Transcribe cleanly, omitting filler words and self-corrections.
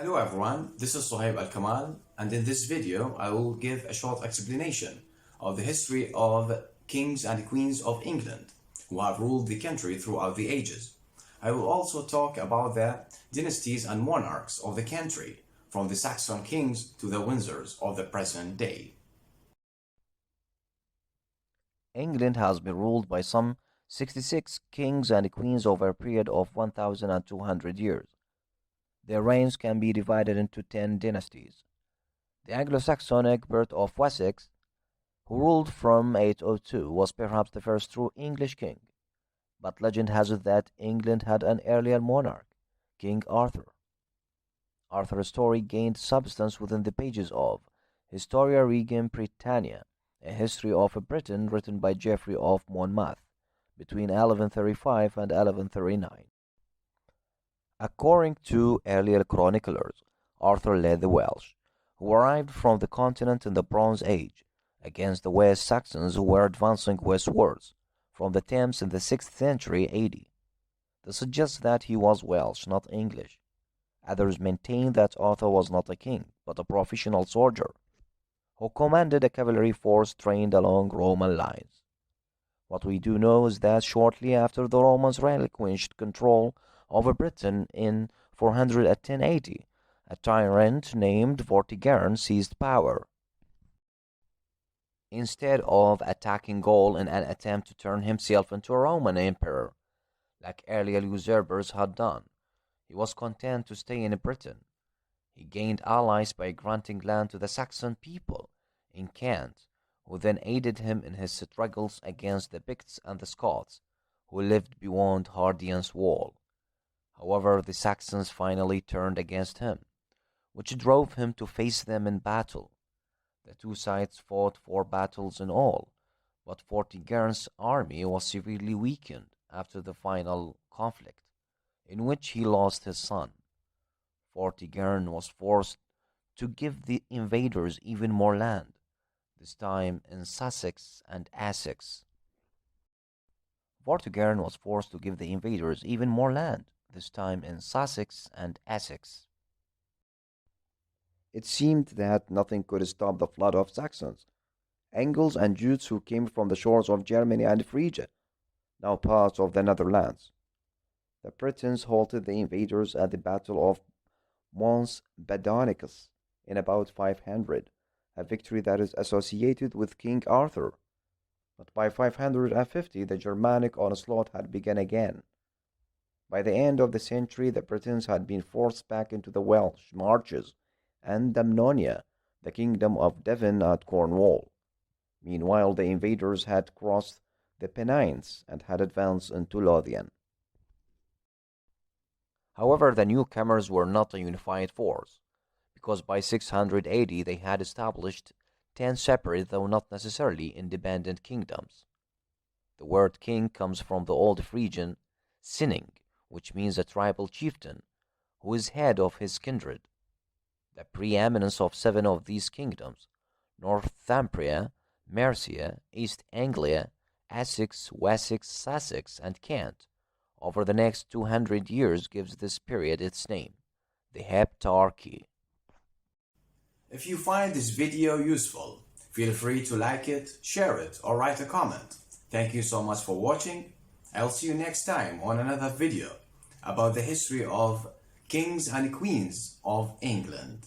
Hello everyone, this is Al-Kamal, and in this video I will give a short explanation of the history of kings and queens of England who have ruled the country throughout the ages. I will also talk about the dynasties and monarchs of the country, from the Saxon kings to the Windsors of the present day. England has been ruled by some 66 kings and queens over a period of 1,200 years. Their reigns can be divided into 10 dynasties. The Anglo-Saxon Egbert of Wessex, who ruled from 802, was perhaps the first true English king, but legend has it that England had an earlier monarch, King Arthur. Arthur's story gained substance within the pages of Historia Regum Britannia, a history of Britain written by Geoffrey of Monmouth between 1135 and 1139. According to earlier chroniclers, Arthur led the Welsh, who arrived from the continent in the Bronze Age, against the West Saxons who were advancing westwards from the Thames in the 6th century AD. This suggests that he was Welsh, not English. Others maintain that Arthur was not a king, but a professional soldier, who commanded a cavalry force trained along Roman lines. What we do know is that shortly after the Romans relinquished control over Britain in 410 AD, a tyrant named Vortigern seized power. Instead of attacking Gaul in an attempt to turn himself into a Roman emperor, like earlier usurpers had done, he was content to stay in Britain. He gained allies by granting land to the Saxon people in Kent, who then aided him in his struggles against the Picts and the Scots, who lived beyond Hadrian's Wall. However, the Saxons finally turned against him, which drove him to face them in battle. The two sides fought 4 battles in all, but Vortigern's army was severely weakened after the final conflict, in which he lost his son. Vortigern was forced to give the invaders even more land, this time in Sussex and Essex. Vortigern was forced to give the invaders even more land, this time in Sussex and Essex. It seemed that nothing could stop the flood of Saxons, Angles and Jutes who came from the shores of Germany and Phrygia, now parts of the Netherlands. The Britons halted the invaders at the Battle of Mons Badonicus in about 500, a victory that is associated with King Arthur. But by 550, the Germanic onslaught had begun again. By the end of the century, the Britons had been forced back into the Welsh marches and Dumnonia, the kingdom of Devon at Cornwall. Meanwhile, the invaders had crossed the Pennines and had advanced into Lothian. However, the newcomers were not a unified force, because by 600 AD they had established 10 separate, though not necessarily independent, kingdoms. The word king comes from the Old Phrygian sinning, which means a tribal chieftain, who is head of his kindred. The preeminence of 7 of these kingdoms, Northumbria, Mercia, East Anglia, Essex, Wessex, Sussex, and Kent, over the next 200 years gives this period its name, the Heptarchy. If you find this video useful, feel free to like it, share it, or write a comment. Thank you so much for watching. I'll see you next time on another video about the history of kings and queens of England.